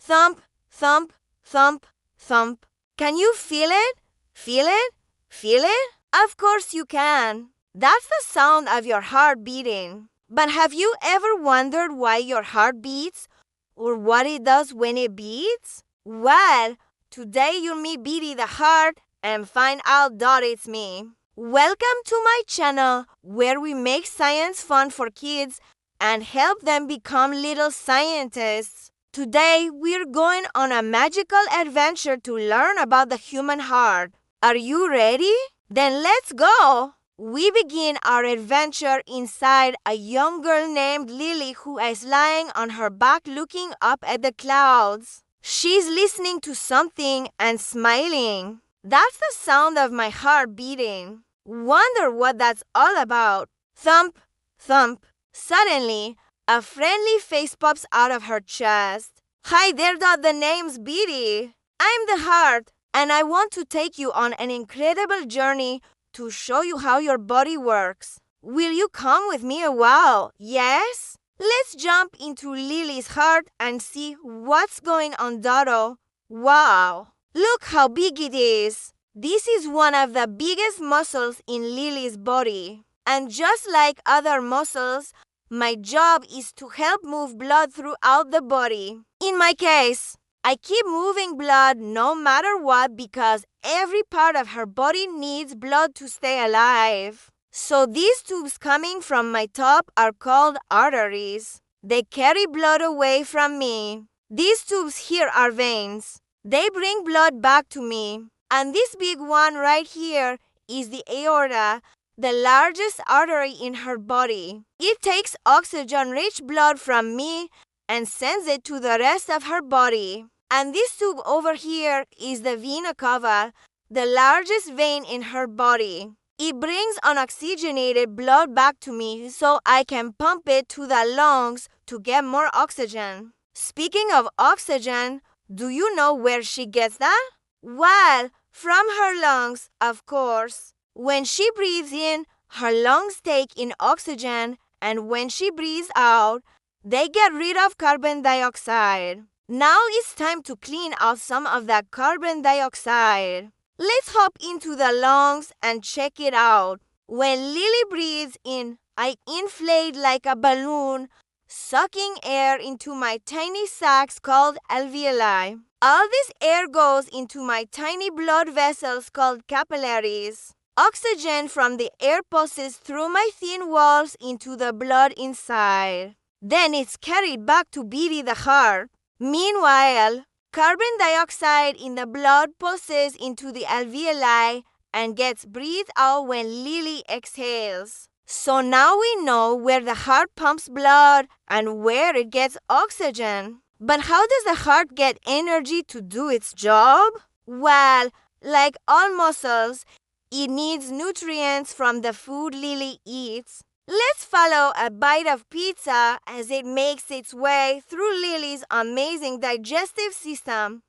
Thump, thump, thump, thump. Can you feel it? Feel it? Feel it? Of course you can. That's the sound of your heart beating. But have you ever wondered why your heart beats? Or what it does when it beats? Well, today you'll meet Beaty the Heart and find out that it's me. Welcome to my channel where we make science fun for kids and help them become little scientists. Today we're going on a magical adventure to learn about the human heart. Are you ready? Then let's go! We begin our adventure inside a young girl named Lily who is lying on her back looking up at the clouds. She's listening to something and smiling. That's the sound of my heart beating. Wonder what that's all about. Thump, thump. Suddenly, a friendly face pops out of her chest. Hi there, the name's Beaty. I'm the heart, and I want to take you on an incredible journey to show you how your body works. Will you come with me a while? Yes? Let's jump into Lily's heart and see what's going on, Dodo. Wow! Look how big it is. This is one of the biggest muscles in Lily's body. And just like other muscles, my job is to help move blood throughout the body. In my case, I keep moving blood no matter what because every part of her body needs blood to stay alive. So these tubes coming from my top are called arteries. They carry blood away from me. These tubes here are veins. They bring blood back to me. And this big one right here is the aorta, the largest artery in her body. It takes oxygen-rich blood from me and sends it to the rest of her body. And this tube over here is the vena cava, the largest vein in her body. It brings unoxygenated blood back to me so I can pump it to the lungs to get more oxygen. Speaking of oxygen, do you know where she gets that? Well, from her lungs, of course. When she breathes in, her lungs take in oxygen, and when she breathes out, they get rid of carbon dioxide. Now it's time to clean out some of that carbon dioxide. Let's hop into the lungs and check it out. When Lily breathes in, I inflate like a balloon, sucking air into my tiny sacs called alveoli. All this air goes into my tiny blood vessels called capillaries. Oxygen from the air passes through my thin walls into the blood inside. Then it's carried back to Beaty the heart. Meanwhile, carbon dioxide in the blood passes into the alveoli and gets breathed out when Lily exhales. So now we know where the heart pumps blood and where it gets oxygen. But how does the heart get energy to do its job? Well, like all muscles, it needs nutrients from the food Lily eats. Let's follow a bite of pizza as it makes its way through Lily's amazing digestive system.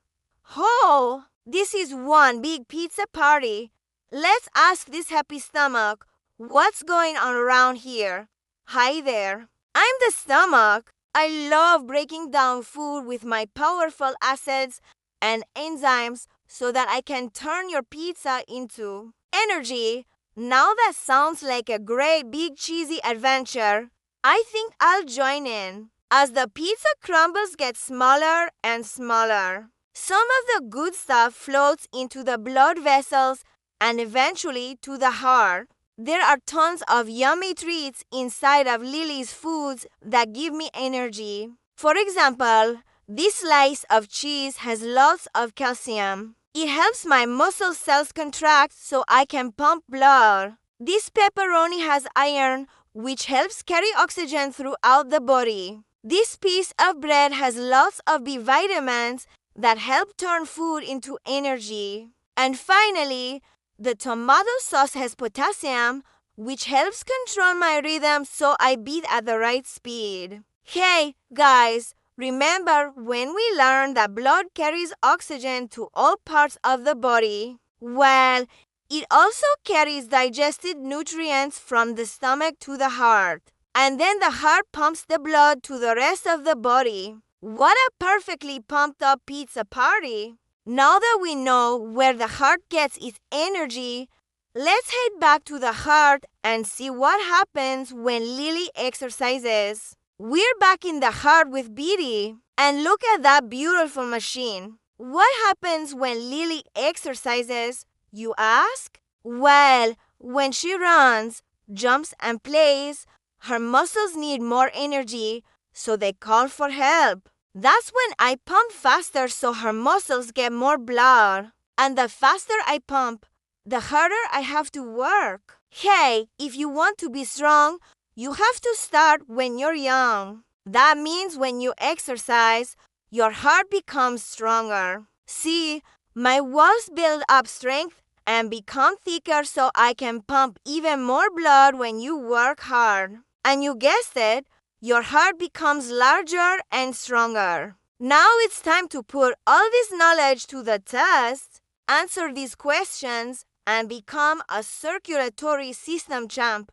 Oh, this is one big pizza party. Let's ask this happy stomach, what's going on around here? Hi there. I'm the stomach. I love breaking down food with my powerful acids and enzymes so that I can turn your pizza into energy. Now that sounds like a great big cheesy adventure. I think I'll join in. As the pizza crumbles get smaller and smaller, some of the good stuff floats into the blood vessels and eventually to the heart. There are tons of yummy treats inside of Lily's foods that give me energy. For example, this slice of cheese has lots of calcium. It helps my muscle cells contract so I can pump blood. This pepperoni has iron, which helps carry oxygen throughout the body. This piece of bread has lots of B vitamins that help turn food into energy. And finally, the tomato sauce has potassium, which helps control my rhythm so I beat at the right speed. Hey, guys! Remember when we learned that blood carries oxygen to all parts of the body? Well, it also carries digested nutrients from the stomach to the heart. And then the heart pumps the blood to the rest of the body. What a perfectly pumped up pizza party! Now that we know where the heart gets its energy, let's head back to the heart and see what happens when Lily exercises. We're back in the heart with Beatty, and look at that beautiful machine. What happens when Lily exercises, you ask? Well, when she runs, jumps, and plays, her muscles need more energy, so they call for help. That's when I pump faster so her muscles get more blood. And the faster I pump, the harder I have to work. Hey, if you want to be strong, you have to start when you're young. That means when you exercise, your heart becomes stronger. See, my walls build up strength and become thicker so I can pump even more blood when you work hard. And you guessed it, your heart becomes larger and stronger. Now it's time to put all this knowledge to the test, answer these questions, and become a circulatory system champ.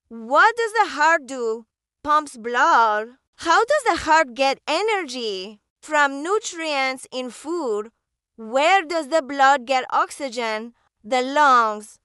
What does the heart do? Pumps blood. How does the heart get energy? From nutrients in food. Where does the blood get oxygen? The lungs.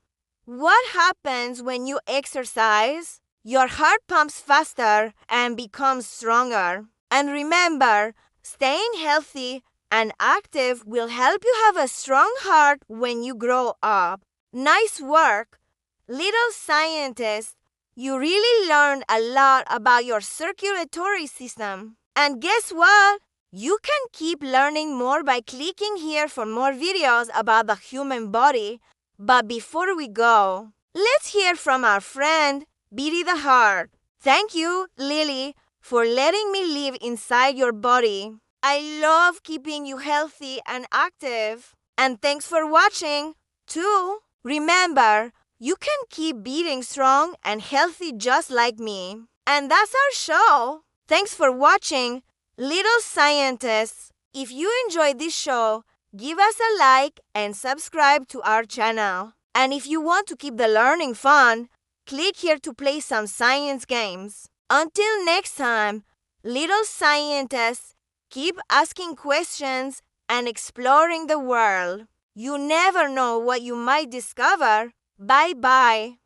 What happens when you exercise? Your heart pumps faster and becomes stronger. And remember, staying healthy and active will help you have a strong heart when you grow up. Nice work, little scientist. You really learned a lot about your circulatory system. And guess what? You can keep learning more by clicking here for more videos about the human body. But before we go, let's hear from our friend, Beatty the Heart. Thank you, Lily, for letting me live inside your body. I love keeping you healthy and active. And thanks for watching, too. Remember, you can keep being strong and healthy just like me. And that's our show. Thanks for watching, little scientists. If you enjoyed this show, give us a like and subscribe to our channel. And if you want to keep the learning fun, click here to play some science games. Until next time, little scientists, keep asking questions and exploring the world. You never know what you might discover. Bye-bye.